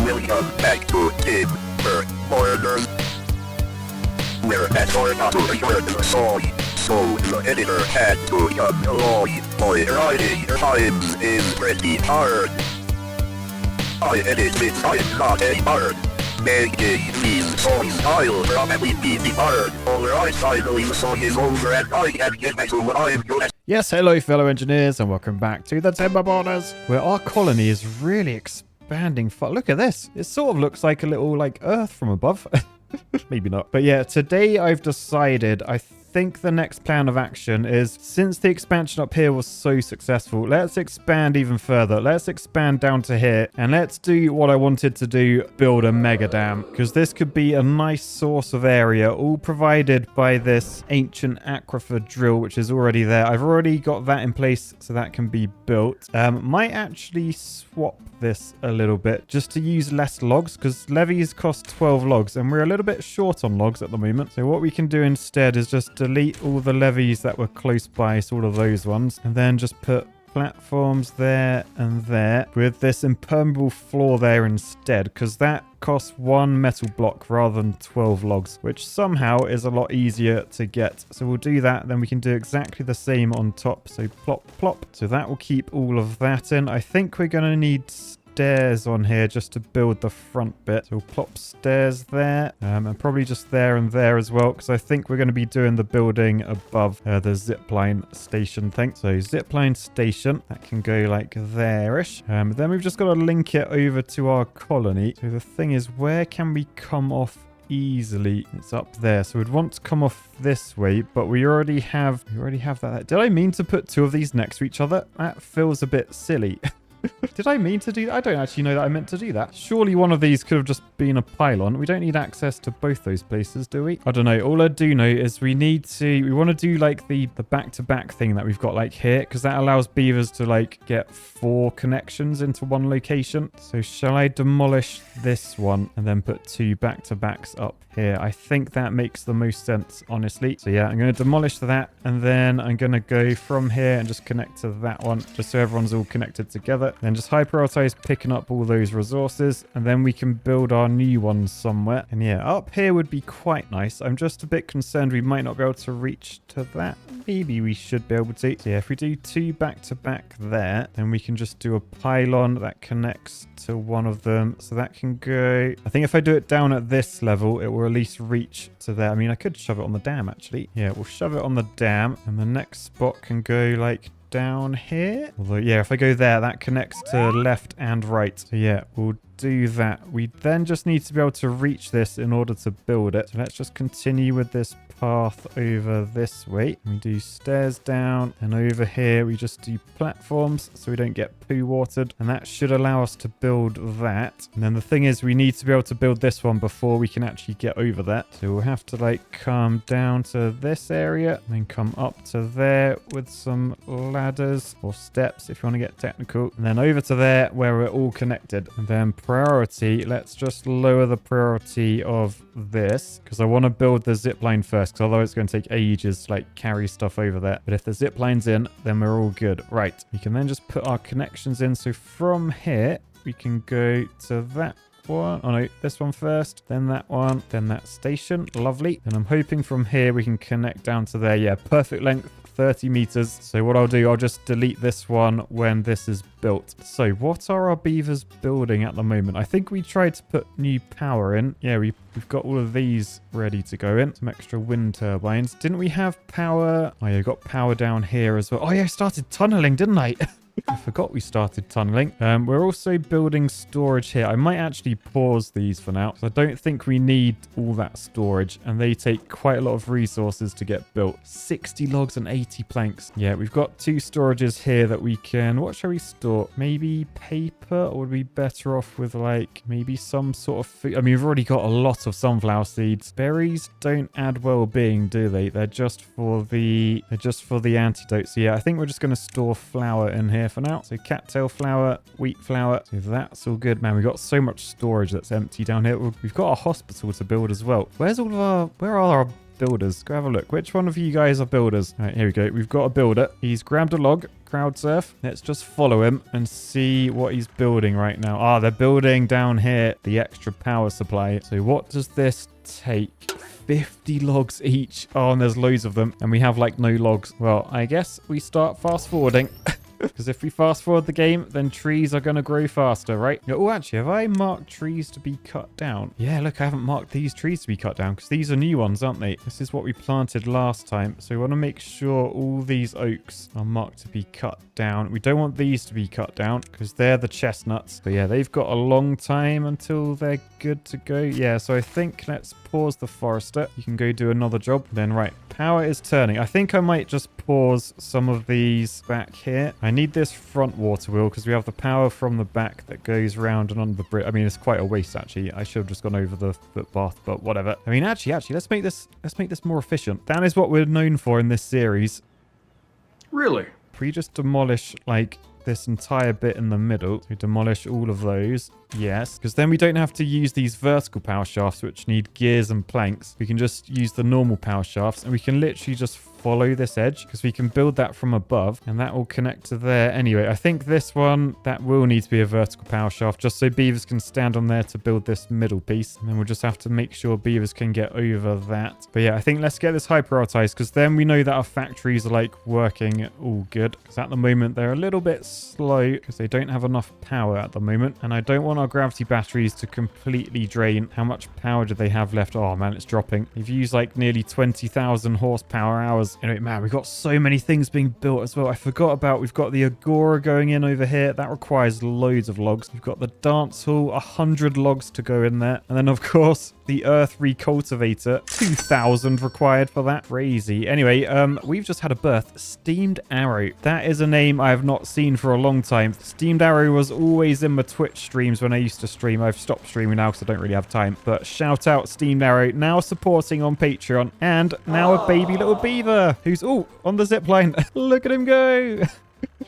Welcome back to Timberborners. We're at our number story, so the editor had to come along. My writing times is pretty hard. I edit this, I'm not a bird. Making these songs I'll probably be the bird. Alright, finally the song is over and I can get back to what I'm good at. Yes, hello fellow engineers and welcome back to the Timberborners, where our colony is really expanding. Look at this. It sort of looks like a little Earth from above. Maybe not. But yeah, today I've decided I think the next plan of action is, since the expansion up here was so successful, let's expand even further. Let's expand down to here and let's do what I wanted to do, build a mega dam, because this could be a nice source of area, all provided by this ancient aquifer drill, which is already there. I've already got that in place so that can be built. Might actually swap this a little bit just to use less logs, because levees cost 12 logs and we're a little bit short on logs at the moment. So what we can do instead is just delete all the levees that were close by, so all of those ones, and then just put platforms there and there with this impermeable floor there instead, because that costs 1 metal block rather than 12 logs, which somehow is a lot easier to get. So we'll do that, then we can do exactly the same on top. So plop plop, so that will keep all of that in. I think we're going to need stairs on here just to build the front bit, so we'll plop stairs there, and probably just there and there as well, because I think we're going to be doing the building above the zipline station thing. So zipline station, that can go like there-ish. Then we've just got to link it over to our colony. So the thing is, where can we come off easily? It's up there, so we'd want to come off this way, but we already have that. Did I mean to put two of these next to each other? That feels a bit silly. Did I mean to do that? I don't actually know that I meant to do that. Surely one of these could have just been a pylon. We don't need access to both those places, do we? I don't know. All I do know is we want to do the back-to-back thing that we've got here, because that allows beavers to get 4 connections into one location. So shall I demolish this one and then put 2 back-to-backs up here? I think that makes the most sense, honestly. So yeah, I'm going to demolish that, and then I'm going to go from here and just connect to that one, just so everyone's all connected together. Then just high prioritize picking up all those resources, and then we can build our new ones somewhere. And yeah, up here would be quite nice. I'm just a bit concerned we might not be able to reach to that. Maybe we should be able to. So yeah, if we do 2 back-to-back there, then we can just do a pylon that connects to one of them. So that can go... I think if I do it down at this level, it will at least reach to there. I mean, I could shove it on the dam, actually. Yeah, we'll shove it on the dam, and the next spot can go down here. Although yeah, if I go there, that connects to left and right. So yeah, we'll do that. We then just need to be able to reach this in order to build it. So let's just continue with this path over this way. We do stairs down, and over here we just do platforms so we don't get poo watered, and that should allow us to build that. And then the thing is, we need to be able to build this one before we can actually get over that. So we'll have to come down to this area and then come up to there with some ladders or steps if you want to get technical, and then over to there where we're all connected. And then priority, let's just lower the priority of this, because I want to build the zipline first, because otherwise it's going to take ages to carry stuff over there. But if the zipline's in, then we're all good. Right, we can then just put our connections in. So from here we can go to that one. Oh no, this one first, then that one, then that station. Lovely. And I'm hoping from here we can connect down to there. Yeah, perfect length, 30 meters. So what I'll do, I'll just delete this one when this is built. So what are our beavers building at the moment? I think we tried to put new power in. Yeah, we've got all of these ready to go in. Some extra wind turbines. Didn't we have power? Oh yeah, got power down here as well. Oh yeah, I started tunneling, didn't I? I forgot we started tunneling. We're also building storage here. I might actually pause these for now, because I don't think we need all that storage, and they take quite a lot of resources to get built. 60 logs and 80 planks. Yeah, we've got 2 storages here that we can... What shall we store? Maybe paper, or would we be better off with maybe some sort of food? I mean, we've already got a lot of sunflower seeds. Berries don't add well-being, do they? They're just for the antidote. So yeah, I think we're just going to store flour in here for now. So cattail flour, wheat flour. So that's all good, man. We've got so much storage that's empty down here. We've got a hospital to build as well. Where are our builders. Go have a look. Which one of you guys are builders? All right, here we go. We've got a builder. He's grabbed a log. Crowd surf. Let's just follow him and see what he's building right now. Ah, they're building down here the extra power supply. So what does this take? 50 logs each. Oh, and there's loads of them. And we have like no logs. Well, I guess we start fast forwarding. Because if we fast forward the game, then trees are going to grow faster, right? Oh, actually, have I marked trees to be cut down? Yeah, look, I haven't marked these trees to be cut down because these are new ones, aren't they? This is what we planted last time. So we want to make sure all these oaks are marked to be cut down. We don't want these to be cut down because they're the chestnuts. But yeah, they've got a long time until they're good to go. Yeah, so I think let's pause the forester. You can go do another job. Then, right, power is turning. I think I might just pause some of these back here. I need this front water wheel because we have the power from the back that goes round and under the bridge. I mean, it's quite a waste, actually. I should have just gone over the footpath, but whatever. I mean, actually, let's make this more efficient. That is what we're known for in this series. Really? If we just demolish, like, this entire bit in the middle, we demolish all of those. Yes, because then we don't have to use these vertical power shafts, which need gears and planks. We can just use the normal power shafts, and we can literally just follow this edge because we can build that from above, and that will connect to there anyway. I think this one, that will need to be a vertical power shaft just so beavers can stand on there to build this middle piece, and then we'll just have to make sure beavers can get over that. But yeah, I think let's get this high prioritized because then we know that our factories are like working all good, because at the moment they're a little bit slow because they don't have enough power at the moment, and I don't want our gravity batteries to completely drain. How much power do they have left? Oh man, it's dropping. They've used like nearly 20,000 horsepower hours. Anyway, man, we've got so many things being built as well. I forgot about, we've got the Agora going in over here. That requires loads of logs. We've got the dance hall, 100 logs to go in there. And then, of course, the earth recultivator, 2,000 required for that. Crazy. Anyway, we've just had a birth. Steamed Arrow. That is a name I have not seen for a long time. Steamed Arrow was always in my Twitch streams when I used to stream. I've stopped streaming now because I don't really have time. But shout out Steamed Arrow, now supporting on Patreon. And now a baby little beaver who's, on the zipline. Look at him go.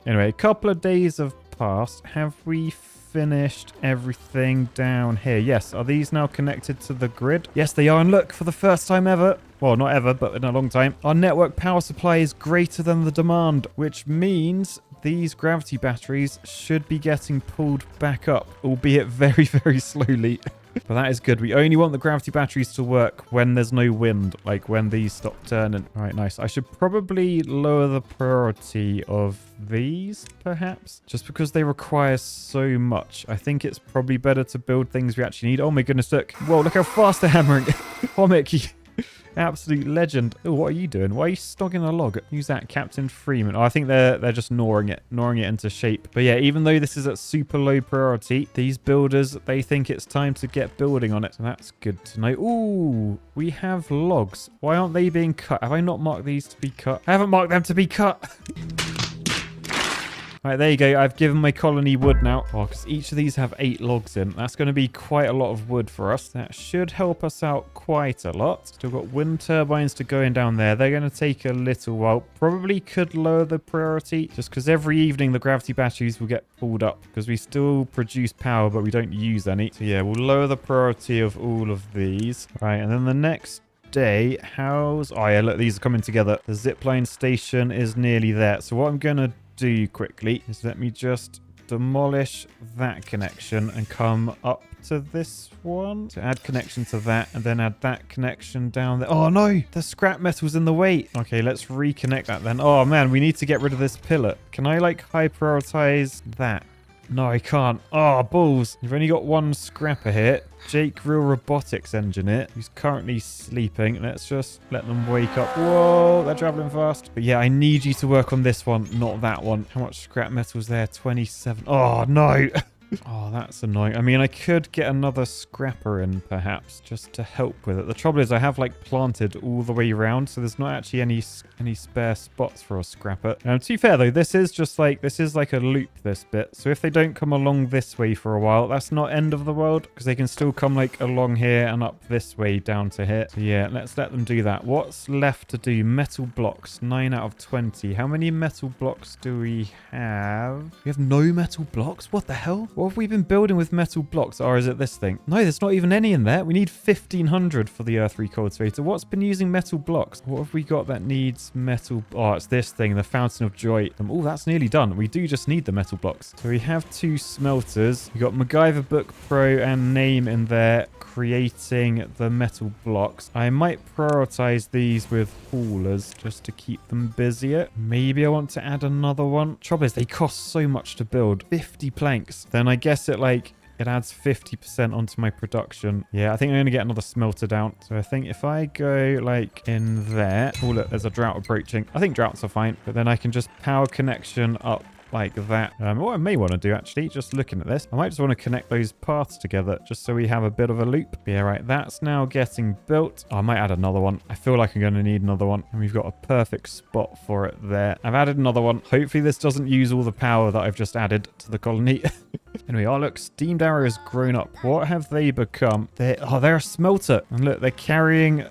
Anyway, a couple of days have passed. Have we finished everything down here? Yes. Are these now connected to the grid? Yes, they are. And look, for the first time ever, well, not ever, but in a long time, our network power supply is greater than the demand, which means these gravity batteries should be getting pulled back up, albeit very, very slowly. But that is good. We only want the gravity batteries to work when there's no wind, like when these stop turning. All right, nice. I should probably lower the priority of these, perhaps, just because they require so much. I think it's probably better to build things we actually need. Oh my goodness, look. Whoa, look how fast they're hammering. Comic. Absolute legend. Oh, what are you doing? Why are you stogging a log? Use that, Captain Freeman. Oh, I think they're just gnawing it into shape. But yeah, even though this is at super low priority, these builders, they think it's time to get building on it. So that's good to know. Ooh, we have logs. Why aren't they being cut? Have I not marked these to be cut? I haven't marked them to be cut. All right, there you go. I've given my colony wood now. Oh, because each of these have 8 logs in. That's going to be quite a lot of wood for us. That should help us out quite a lot. Still got wind turbines to go in down there. They're going to take a little while. Probably could lower the priority just because every evening the gravity batteries will get pulled up because we still produce power, but we don't use any. So yeah, we'll lower the priority of all of these. All right, and then the next day, oh yeah, look, these are coming together. The zipline station is nearly there. So what I'm going to do quickly is let me just demolish that connection and come up to this one. So add connection to that and then add that connection down there. Oh no, the scrap metal's in the way. Okay, let's reconnect that then. Oh man, we need to get rid of this pillar. Can I like high prioritize that? No, I can't. Oh, balls. You've only got one scrapper here. Jake, real robotics engineer, who's currently sleeping. Let's just let them wake up. Whoa, they're traveling fast. But yeah, I need you to work on this one, not that one. How much scrap metal is there? 27. Oh, no. Oh, that's annoying. I mean, I could get another scrapper in, perhaps, just to help with it. The trouble is I have, like, planted all the way around, so there's not actually any spare spots for a scrapper. To be fair, though, this is like a loop, this bit. So if they don't come along this way for a while, that's not end of the world, because they can still come, like, along here and up this way down to here. So yeah, let's let them do that. What's left to do? Metal blocks, 9 out of 20. How many metal blocks do we have? We have no metal blocks? What the hell? What have we been building with metal blocks? Or is it this thing? No, there's not even any in there. We need 1,500 for the earth recultivator. What's been using metal blocks? What have we got that needs metal? Oh, it's this thing, the Fountain of Joy. Oh, that's nearly done. We do just need the metal blocks. So we have 2 smelters. We got MacGyver Book Pro and Name in there, creating the metal blocks. I might prioritize these with haulers just to keep them busier. Maybe I want to add another one. Trouble is, they cost so much to build. 50 planks. Then I guess it adds 50% onto my production. Yeah, I think I'm going to get another smelter down. So I think if I go like in there. Oh, look, there's a drought approaching. I think droughts are fine. But then I can just power connection up like that. What I may want to do actually, just looking at this, I might just want to connect those paths together just so we have a bit of a loop. Yeah, right, that's now getting built. Oh, I might add another one. I feel like I'm going to need another one, and we've got a perfect spot for it there. I've added another one. Hopefully this doesn't use all the power that I've just added to the colony. Anyway, oh look, Steamed Arrow has grown up. What have they become? They're a smelter. And look, they're carrying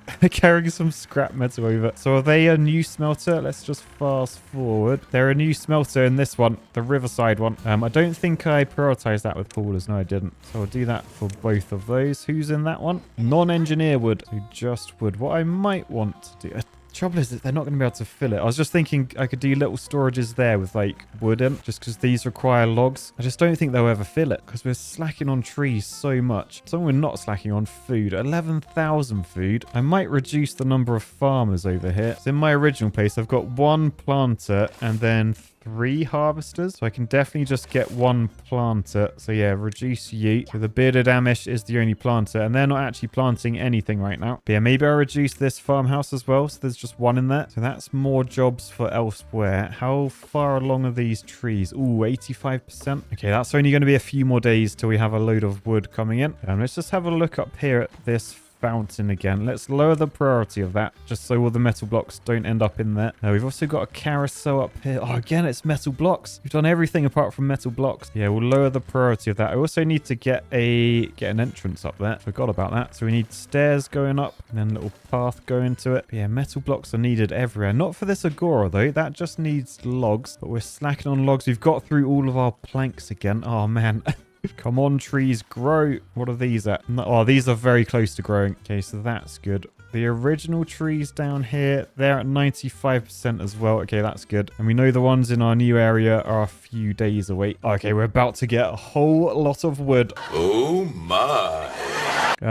some scrap metal over. So are they a new smelter? Let's just fast forward. They're a new smelter in this one, the Riverside one. I don't think I prioritized that with haulers. No, I didn't. So I'll do that for both of those. Who's in that one? Non-engineer wood. So just wood. What I might want to do... Trouble is that they're not going to be able to fill it. I was just thinking I could do little storages there with like wood in, just because these require logs. I just don't think they'll ever fill it because we're slacking on trees so much. Something we're not slacking on food. 11,000 food. I might reduce the number of farmers over here. So in my original place, I've got 1 planter and then 3 harvesters, so I can definitely just get 1 planter. So yeah, reduce you. So the bearded Amish is the only planter, and they're not actually planting anything right now. But yeah, maybe I'll reduce this farmhouse as well, so there's just 1 in there. So that's more jobs for elsewhere. How far along are these trees? Ooh, 85%. Okay, that's only going to be a few more days till we have a load of wood coming in. Let's just have a look up here at this fountain again. Let's lower the priority of that just so all the metal blocks don't end up in there. We've also got a carousel up here. Oh, again, it's metal blocks. We've done everything apart from metal blocks. Yeah, we'll lower the priority of that. I also need to get an entrance up there. Forgot about that. So we need stairs going up and then a little path going to it. But yeah, metal blocks are needed everywhere. Not for this agora though. That just needs logs, but we're slacking on logs. We've got through all of our planks again. Oh man. Come on, trees, grow. What are these at? Oh, these are very close to growing. Okay, so that's good. The original trees down here, they're at 95% as well. Okay, that's good. And we know the ones in our new area are a few days away. Okay, we're about to get a whole lot of wood. Oh my.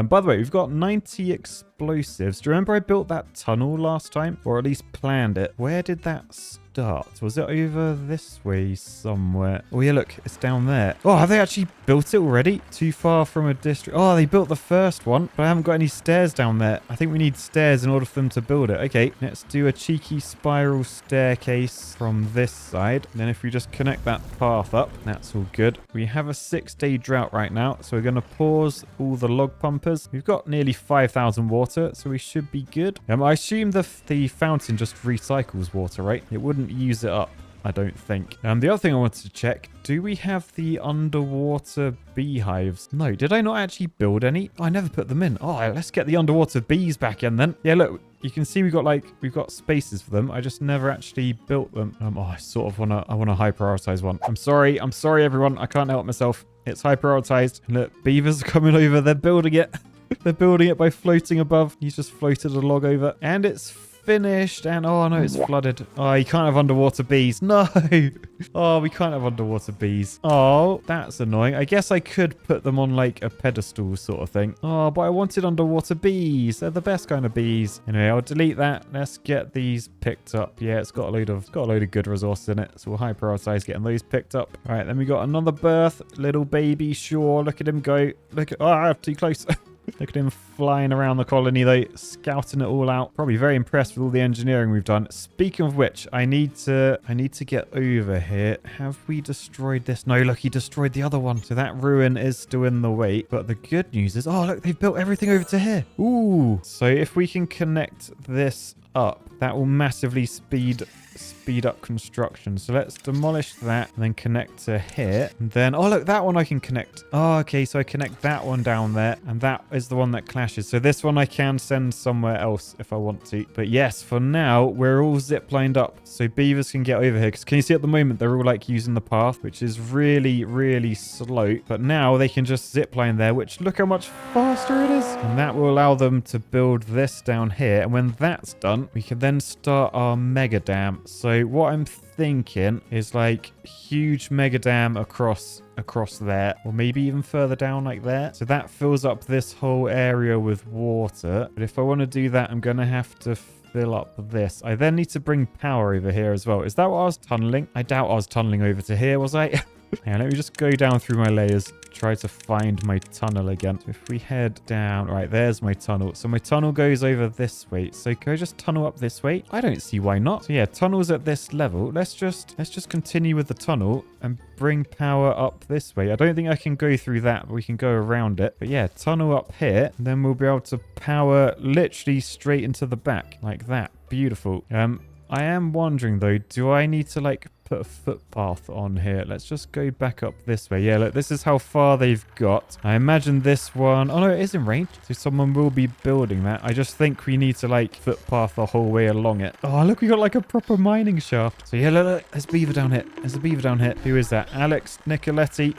By the way, we've got 90 explosives. Do you remember I built that tunnel last time? Or at least planned it? Where did that start? Was it over this way somewhere? Oh yeah, look, it's down there. Oh, have they actually built it already? Too far from a district. Oh, they built the first one, but I haven't got any stairs down there. I think we need stairs in order for them to build it. Okay, let's do a cheeky spiral staircase from this side. And then if we just connect that path up, that's all good. We have a 6-day drought right now, so we're going to pause all the log pumpers. We've got nearly 5,000 water, so we should be good. I assume the fountain just recycles water, right? It wouldn't use it up, I don't think. The other thing I wanted to check, do we have the underwater beehives? No, did I not actually build any? Oh, I never put them in. Oh, let's get the underwater bees back in then. Yeah, look, you can see we've got spaces for them. I just never actually built them. Oh, I sort of want to high prioritize one. I'm sorry everyone. I can't help myself. It's high prioritized. Look, beavers are coming over. They're building it. They're building it by floating above. He's just floated a log over. And it's finished. And oh no, it's flooded. Oh, you can't have underwater bees. No. Oh, we can't have underwater bees. Oh, that's annoying. I guess I could put them on like a pedestal sort of thing. Oh, but I wanted underwater bees. They're the best kind of bees. Anyway, I'll delete that. Let's get these picked up. Yeah, it's got a load of good resources in it. So we'll high prioritize getting those picked up. All right, then we got another birth. Little baby Shaw. Look at him go. Look at, oh, too close. Look at him flying around the colony though, scouting it all out. Probably very impressed with all the engineering we've done. Speaking of which, I need to get over here. Have we destroyed this? No, look, he destroyed the other one. So that ruin is still in the way. But the good news is, oh look, they've built everything over to here. Ooh. So if we can connect this up, that will massively speed speed up construction. So let's demolish that and then connect to here. And then, oh, look, that one I can connect. Oh, okay. So I connect that one down there and that is the one that clashes. So this one I can send somewhere else if I want to. But yes, for now, we're all zip-lined up. So beavers can get over here. Because can you see at the moment, they're all like using the path, which is really, really slow. But now they can just zip-line there, which look how much faster it is. And that will allow them to build this down here. And when that's done, we can then start our mega dam. So what I'm thinking is like huge mega dam across there, or maybe even further down like there. So that fills up this whole area with water. But if I want to do that, I'm going to have to fill up this. I then need to bring power over here as well. Is that what I was tunneling? I doubt I was tunneling over to here, was I? Yeah, let me just go down through my layers, try to find my tunnel again. So if we head down, right, there's my tunnel. So my tunnel goes over this way. So can I just tunnel up this way? I don't see why not. So yeah, tunnel's at this level. Let's just continue with the tunnel and bring power up this way. I don't think I can go through that, but we can go around it. But yeah, tunnel up here, and then we'll be able to power literally straight into the back like that. Beautiful. I am wondering though, do I need to like put a footpath on here? Let's just go back up this way. Yeah, look, this is how far they've got. I imagine this one, oh no, it is in range. So someone will be building that. I just think we need to like footpath the whole way along it. Oh, look, we got like a proper mining shaft. So yeah, look, there's a beaver down here. There's a beaver down here. Who is that? Alex Nicoletti.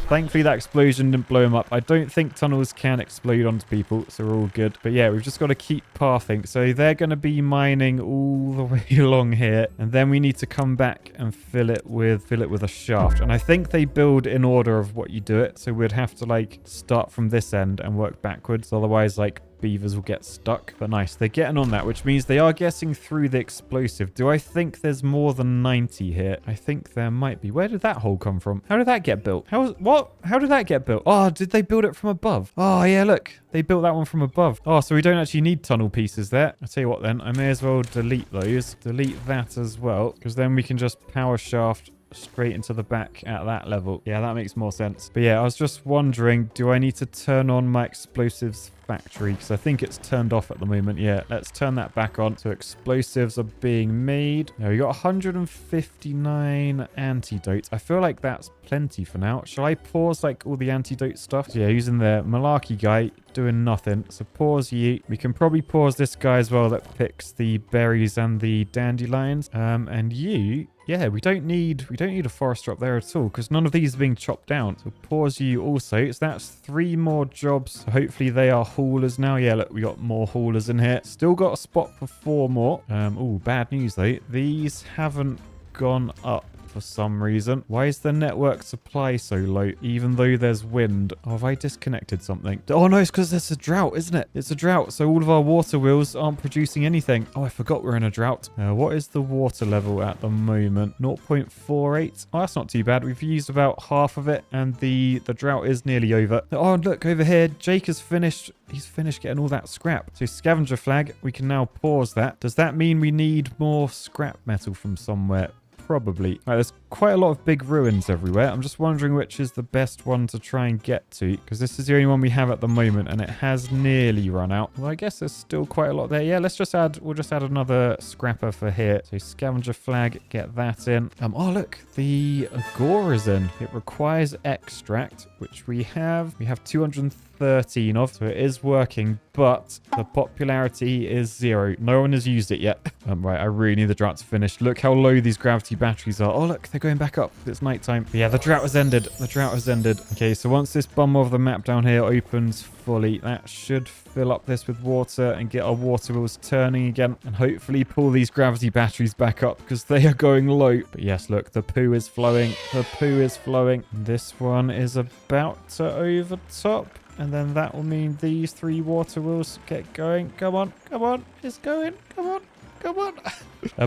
Thankfully, that explosion didn't blow him up. I don't think tunnels can explode onto people, so we're all good. But yeah, we've just got to keep pathing. So they're going to be mining all the way along here. And then we need to come back and fill it with a shaft. And I think they build in order of what you do it. So we'd have to like start from this end and work backwards. Otherwise, like beavers will get stuck. But nice, they're getting on that, which means they are getting through the explosive. Do I think there's more than 90 here? I think there might be. Where did that hole come from? How did that get built? How did that get built? Oh, did they build it from above? Oh yeah, look, they built that one from above. Oh, so we don't actually need tunnel pieces there. I'll tell you what then, I may as well delete those. Delete that as well, because then we can just power shaft straight into the back at that level. Yeah, that makes more sense. But yeah, I was just wondering, do I need to turn on my explosives factory? Because I think it's turned off at the moment. Yeah, let's turn that back on. So explosives are being made. Now we got 159 antidotes. I feel like that's plenty for now. Shall I pause like all the antidote stuff? So yeah, using the malarkey guy, doing nothing. So pause you. We can probably pause this guy as well that picks the berries and the dandelions. And you, yeah, we don't need a forester up there at all because none of these are being chopped down. So pause you also. So that's 3 more jobs. So hopefully they are haulers now. Yeah, look, we got more haulers in here. Still got a spot for 4 more. Oh, bad news though. These haven't gone up for some reason. Why is the network supply so low even though there's wind? Oh, have I disconnected something? Oh no, it's because there's a drought, isn't it? It's a drought, so all of our water wheels aren't producing anything. Oh, I forgot we're in a drought. What is the water level at the moment? 0.48. Oh, that's not too bad. We've used about half of it and the drought is nearly over. Oh, look over here. Jake has finished. He's finished getting all that scrap. So scavenger flag, we can now pause that. Does that mean we need more scrap metal from somewhere? Probably. Right, there's quite a lot of big ruins everywhere. I'm just wondering which is the best one to try and get to, because this is the only one we have at the moment, and it has nearly run out. Well, I guess there's still quite a lot there. Yeah, we'll just add another scrapper for here. So scavenger flag, get that in. Oh, look, the agora's in. It requires extract, which we have. We have 213 of, so it is working, but the popularity is 0. No one has used it yet. Right, I really need the drought to finish. Look how low these gravity batteries are. Oh, look, they're going back up. It's nighttime. But yeah, the drought has ended. The drought has ended. Okay, so once this bum of the map down here opens fully, that should fill up this with water and get our water wheels turning again, and hopefully pull these gravity batteries back up because they are going low. But yes, look, the poo is flowing. The poo is flowing. This one is about to overtop. And then that will mean these 3 water wheels get going. Come on, come on. It's going. Come on, come on.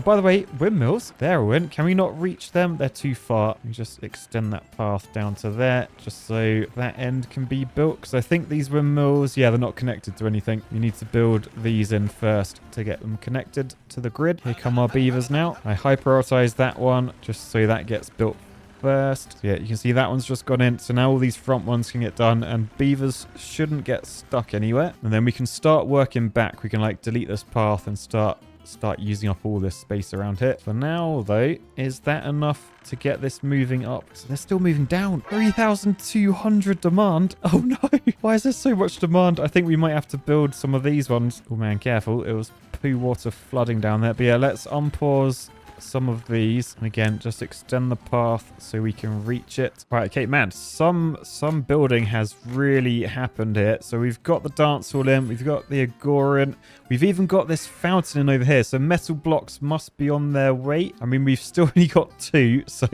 By the way, windmills, they're a win. Can we not reach them? They're too far. We just extend that path down to there just so that end can be built. Because I think these windmills, yeah, they're not connected to anything. You need to build these in first to get them connected to the grid. Here come our beavers now. I high prioritize that one just so that gets built first. So yeah, you can see that one's just gone in. So now all these front ones can get done and beavers shouldn't get stuck anywhere. And then we can start working back. We can like delete this path and start start using up all this space around here. For now, though, is that enough to get this moving up? So they're still moving down. 3,200 demand. Oh no. Why is there so much demand? I think we might have to build some of these ones. Oh man, careful. It was poo water flooding down there. But yeah, let's unpause some of these, and again, just extend the path so we can reach it. Right, okay, man, some building has really happened here. So we've got the dance hall in, we've got the agora in, we've even got this fountain in over here. So metal blocks must be on their way. I mean, we've still only got 2, so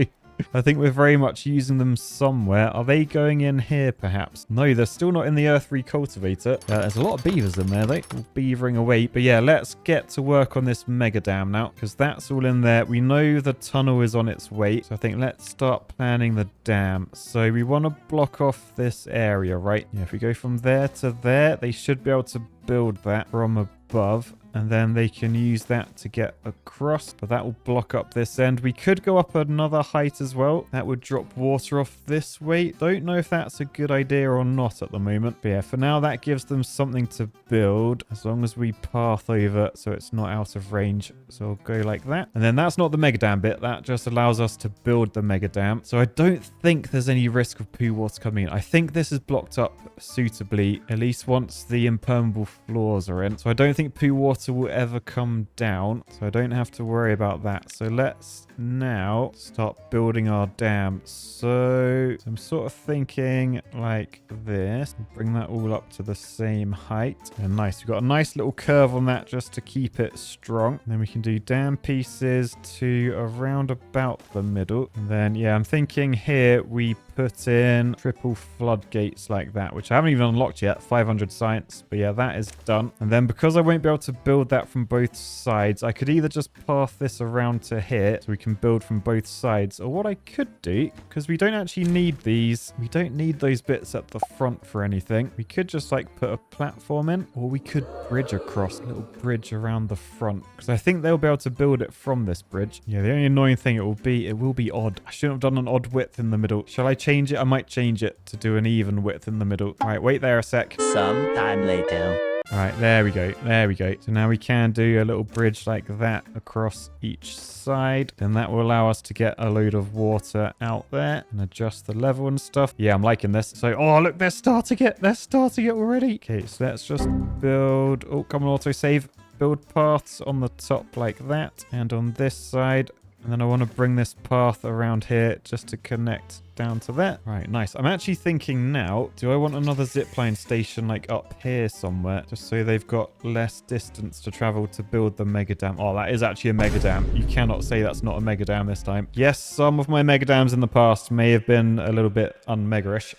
I think we're very much using them somewhere. Are they going in here, perhaps? No, they're still not in the earth recultivator. There's a lot of beavers in there, though. All beavering away. But yeah, let's get to work on this mega dam now, because that's all in there. We know the tunnel is on its way. So I think let's start planning the dam. So we want to block off this area, right? Yeah, if we go from there to there, they should be able to build that from above. And then they can use that to get across. But that will block up this end. We could go up another height as well. That would drop water off this way. Don't know if that's a good idea or not at the moment. But yeah, for now, that gives them something to build. As long as we path over so it's not out of range. So we'll go like that. And then that's not the mega dam bit. That just allows us to build the mega dam. So I don't think there's any risk of poo water coming in. I think this is blocked up suitably, at least once the impermeable floors are in. So I don't think poo water will ever come down, so I don't have to worry about that. So let's now start building our dam. So I'm sort of thinking like this. Bring that all up to the same height. And nice. We've got a nice little curve on that just to keep it strong. And then we can do dam pieces to around about the middle. And then, yeah, I'm thinking here we put in triple floodgates like that, which I haven't even unlocked yet. 500 science. But yeah, that is done. And then because I won't be able to build that from both sides, I could either just path this around to here so we can build from both sides, or what I could do, because we don't actually need these, we don't need those bits at the front for anything, we could just like put a platform in, or we could bridge across, a little bridge around the front, because I think they'll be able to build it from this bridge. Yeah, the only annoying thing it will be odd. I shouldn't have done an odd width in the middle. Shall I change it? I might change it to do an even width in the middle. All right, wait there a sec. Sometime later. All right, there we go. There we go. So now we can do a little bridge like that across each side. Then that will allow us to get a load of water out there and adjust the level and stuff. Yeah, I'm liking this. So, oh, look, they're starting it. They're starting it already. Okay, so let's just build. Oh, come on, autosave. Build paths on the top like that. And on this side. And then I want to bring this path around here just to connect down to there. Right, nice. I'm actually thinking now, do I want another zipline station like up here somewhere? Just so they've got less distance to travel to build the mega dam. Oh, that is actually a mega dam. You cannot say that's not a mega dam this time. Yes, some of my mega dams in the past may have been a little bit unmegarish.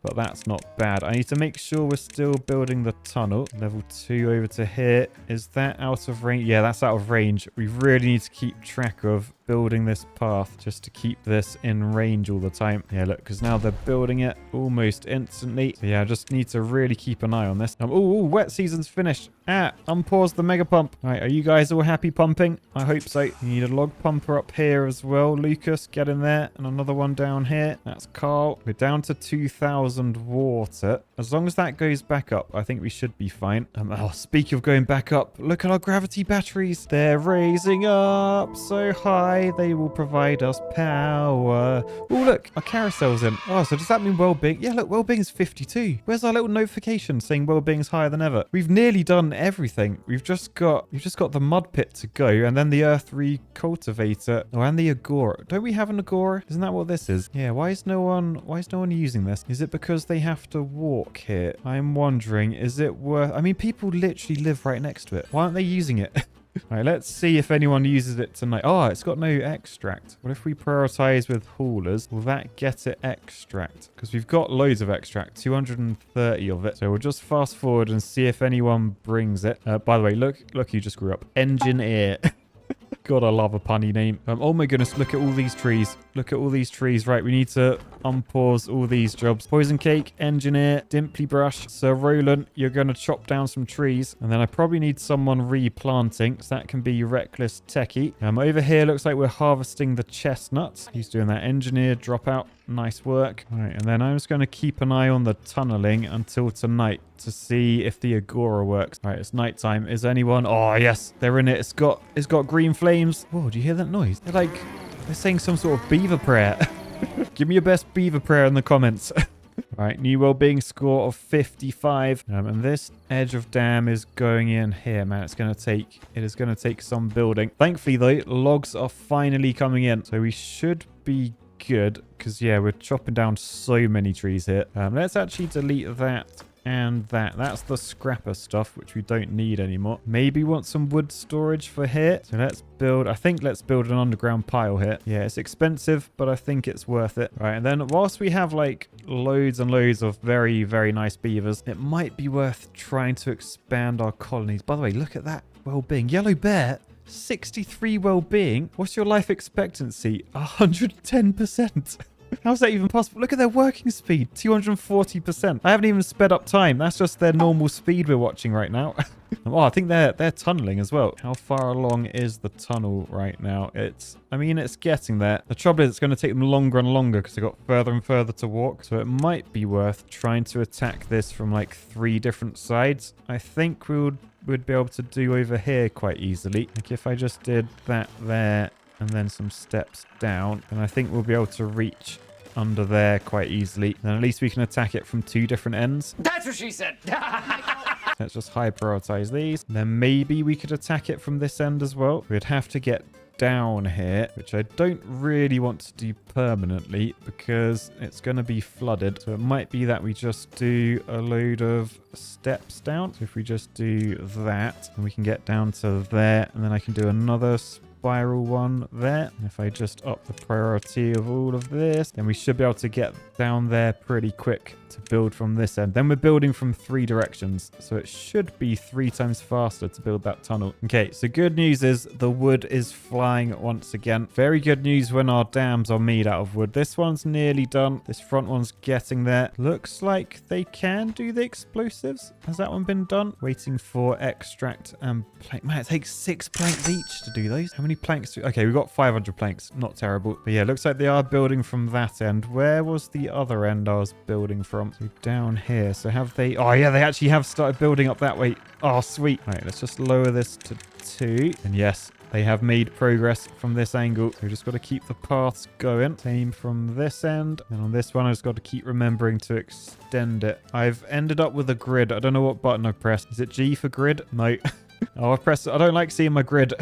But that's not bad. I need to make sure we're still building the tunnel. Level 2 over to here. Is that out of range? Yeah, that's out of range. We really need to keep track of building this path just to keep this in range all the time. Yeah, look, because now they're building it almost instantly. So yeah, I just need to really keep an eye on this. Oh, wet season's finished. Unpause the mega pump. All right, are you guys all happy pumping? I hope so. You need a log pumper up here as well. Lucas, get in there. And another one down here. That's Carl. We're down to 2,000 water. As long as that goes back up, I think we should be fine. Oh, speak of going back up, look at our gravity batteries. They're raising up so high. They will provide us power. Oh, look, our carousel's in. Oh, so does that mean Wellbeing? Yeah, look, Wellbeing is 52. Where's our little notification saying Wellbeing is higher than ever? We've nearly done everything. We've just got the mud pit to go, and then the earth recultivator. Oh, and the agora. Don't we have an agora? Isn't that what this is? Yeah, why is no one using this? Is it because they have to walk here? I'm wondering, is it worth... I mean, people literally live right next to it. Why aren't they using it? All right, let's see if anyone uses it tonight. Oh, it's got no extract. What if we prioritize with haulers? Will that get it extract? Because we've got loads of extract, 230 of it. So we'll just fast forward and see if anyone brings it. By the way, look who just grew up. Engineer. God, I love a punny name. Oh my goodness, look at all these trees. Look at all these trees. Right, we need to unpause all these jobs. Poison Cake, Engineer, Dimply Brush, Sir Roland, you're going to chop down some trees. And then I probably need someone replanting, so that can be Reckless Techie. Over here, looks like we're harvesting the chestnuts. He's doing that. Engineer, drop out. Nice work. All right, and then I'm just going to keep an eye on the tunneling until tonight to see if the Agora works. All right, it's nighttime. Is anyone... Oh, yes, they're in it. It's got green flames. Whoa, do you hear that noise? They're saying some sort of beaver prayer. Give me your best beaver prayer in the comments. All right, new well-being score of 55. And this edge of dam is going in here, man. It is going to take some building. Thankfully, though, logs are finally coming in. So we should be good because, yeah, we're chopping down so many trees here. Let's actually delete that and that. That's the scrapper stuff, which we don't need anymore. Maybe want some wood storage for here. So let's build an underground pile here. Yeah, it's expensive, but I think it's worth it. Right, and then whilst we have like loads and loads of very, very nice beavers, it might be worth trying to expand our colonies. By the way, look at that well-being. Yellow bear, 63 well-being. What's your life expectancy? 110%. How's that even possible? Look at their working speed, 240%. I haven't even sped up time. That's just their normal speed we're watching right now. Oh, I think they're tunneling as well. How far along is the tunnel right now? It's getting there. The trouble is it's going to take them longer and longer because they've got further and further to walk. So it might be worth trying to attack this from like 3 different sides. I think we'd be able to do over here quite easily. Like if I just did that there and then some steps down, and I think we'll be able to reach under there quite easily. Then at least we can attack it from 2 different ends. That's what she said. Let's just high prioritize these. Then maybe we could attack it from this end as well. We'd have to get down here, which I don't really want to do permanently because it's going to be flooded. So it might be that we just do a load of steps down. So if we just do that, and we can get down to there, and then I can do another spiral one there. And if I just up the priority of all of this, then we should be able to get down there pretty quick to build from this end. Then we're building from 3 directions, so it should be 3 times faster to build that tunnel. Okay, so good news is the wood is flying once again. Very good news when our dams are made out of wood. This one's nearly done. This front one's getting there. Looks like they can do the explosives. Has that one been done? Waiting for extract and plank. Man, it takes 6 planks each to do those. How many planks? Okay, we've got 500 planks. Not terrible. But yeah, looks like they are building from that end. Where was the other end I was building from? So down here. So have they... Oh, yeah, they actually have started building up that way. Oh, sweet. Right, let's just lower this to 2. And yes, they have made progress from this angle. So we've just got to keep the paths going. Same from this end. And on this one, I've just got to keep remembering to extend it. I've ended up with a grid. I don't know what button I've pressed. Is it G for grid? No. Oh, I've pressed... I don't like seeing my grid.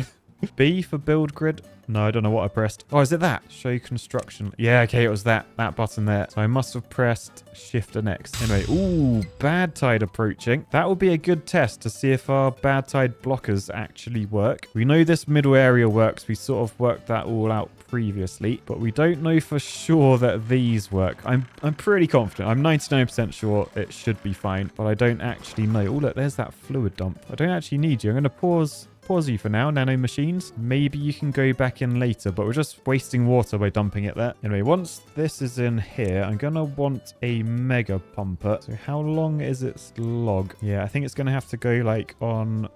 B for build grid. No, I don't know what I pressed. Oh, is it that? Show construction. Yeah, okay, it was that button there. So I must have pressed shift and X. Anyway, ooh, bad tide approaching. That will be a good test to see if our bad tide blockers actually work. We know this middle area works. We sort of worked that all out previously, but we don't know for sure that these work. I'm pretty confident. I'm 99% sure it should be fine, but I don't actually know. Oh, look, there's that fluid dump. I don't actually need you. I'm going to pause you for now, nano machines. Maybe you can go back in later, but we're just wasting water by dumping it there. Anyway, once this is in here, I'm gonna want a mega pumper. So how long is its log? Yeah, I think it's gonna have to go like on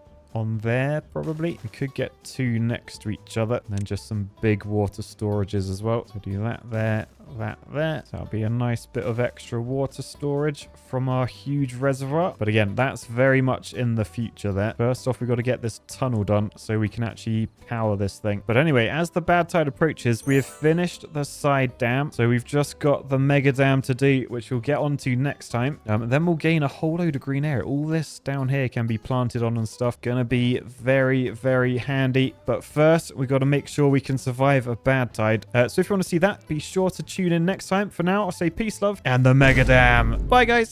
there probably. We could get 2 next to each other, and then just some big water storages as well. So do that there, that there. So that'll be a nice bit of extra water storage from our huge reservoir. But again, that's very much in the future there. First off, we've got to get this tunnel done so we can actually power this thing. But anyway, as the bad tide approaches, we have finished the side dam. So we've just got the mega dam to do, which we'll get onto next time. Then we'll gain a whole load of green area. All this down here can be planted on and stuff. Gonna be very, very handy. But first, we got to make sure we can survive a bad tide. So if you want to see that, be sure to tune in next time. For now, I'll say peace, love, and the mega dam. Bye, guys.